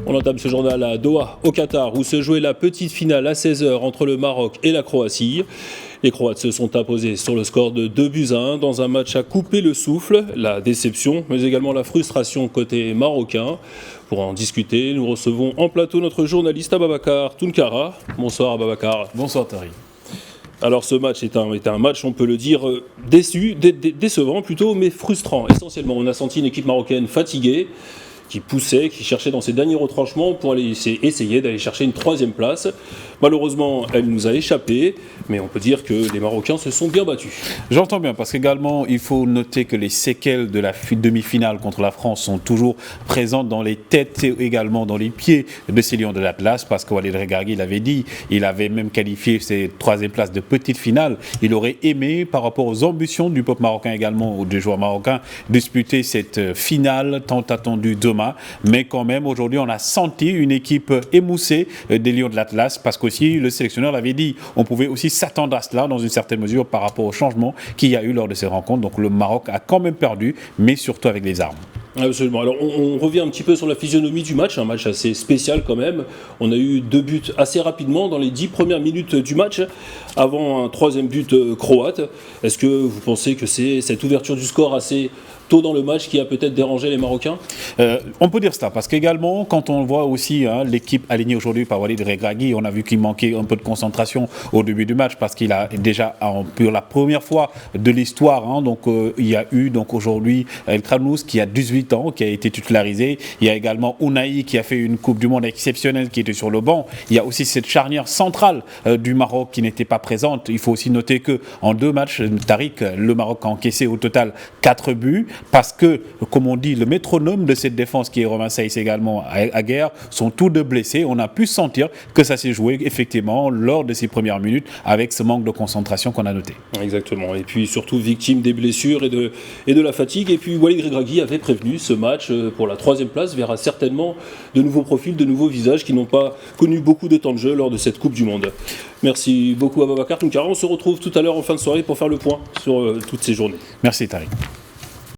On entame ce journal à Doha, au Qatar, où se jouait la petite finale à 16h entre le Maroc et la Croatie. Les Croates se sont imposés sur le score de 2-1 dans un match à couper le souffle, la déception, mais également la frustration côté marocain. Pour en discuter, nous recevons en plateau notre journaliste Ababakar Tounkara. Bonsoir Ababakar. Bonsoir Tari. Alors ce match est un match, on peut le dire, décevant plutôt, mais frustrant. Essentiellement, on a senti une équipe marocaine fatiguée, qui poussait, qui cherchait dans ses derniers retranchements pour essayer d'aller chercher une troisième place. Malheureusement, elle nous a échappé, mais on peut dire que les Marocains se sont bien battus. J'entends bien, parce qu'également, il faut noter que les séquelles de la demi-finale contre la France sont toujours présentes dans les têtes et également dans les pieds de ces Lions de l'Atlas, parce que Walid Regragui l'avait dit, il avait même qualifié ces troisième places de petite finale. Il aurait aimé, par rapport aux ambitions du peuple marocain également, ou des joueurs marocains, disputer cette finale tant attendue demain. Mais quand même, aujourd'hui, on a senti une équipe émoussée des Lions de l'Atlas, parce qu'aussi, le sélectionneur l'avait dit, on pouvait aussi s'attendre à cela dans une certaine mesure par rapport au changement qu'il y a eu lors de ces rencontres. Donc le Maroc a quand même perdu, mais surtout avec les armes. Absolument. Alors on revient un petit peu sur la physionomie du match, un match assez spécial quand même. On a eu 2 buts assez rapidement dans les 10 premières minutes du match, avant un troisième but croate. Est-ce que vous pensez que c'est cette ouverture du score assez tôt dans le match qui a peut-être dérangé les Marocains? On peut dire cela, parce qu'également, quand on voit aussi l'équipe alignée aujourd'hui par Walid Regragui, on a vu qu'il manquait un peu de concentration au début du match, parce qu'il a déjà, pour la première fois de l'histoire, il y a eu aujourd'hui El Kranous qui a 18 ans, qui a été titularisé. Il y a également Ounahi qui a fait une Coupe du Monde exceptionnelle, qui était sur le banc. Il y a aussi cette charnière centrale du Maroc qui n'était pas présente. Il faut aussi noter qu'en 2 matchs, Tariq, le Maroc a encaissé au total 4 buts. Parce que, comme on dit, le métronome de cette défense qui est Romain Saïs également à guerre, sont tous 2 blessés. On a pu sentir que ça s'est joué effectivement lors de ces premières minutes avec ce manque de concentration qu'on a noté. Exactement. Et puis surtout victime des blessures et de la fatigue. Et puis Walid Regragui avait prévenu ce match pour la 3e place verra certainement de nouveaux profils, de nouveaux visages qui n'ont pas connu beaucoup de temps de jeu lors de cette Coupe du Monde. Merci beaucoup Ababakar Tounkara. On se retrouve tout à l'heure en fin de soirée pour faire le point sur toutes ces journées. Merci Tariq.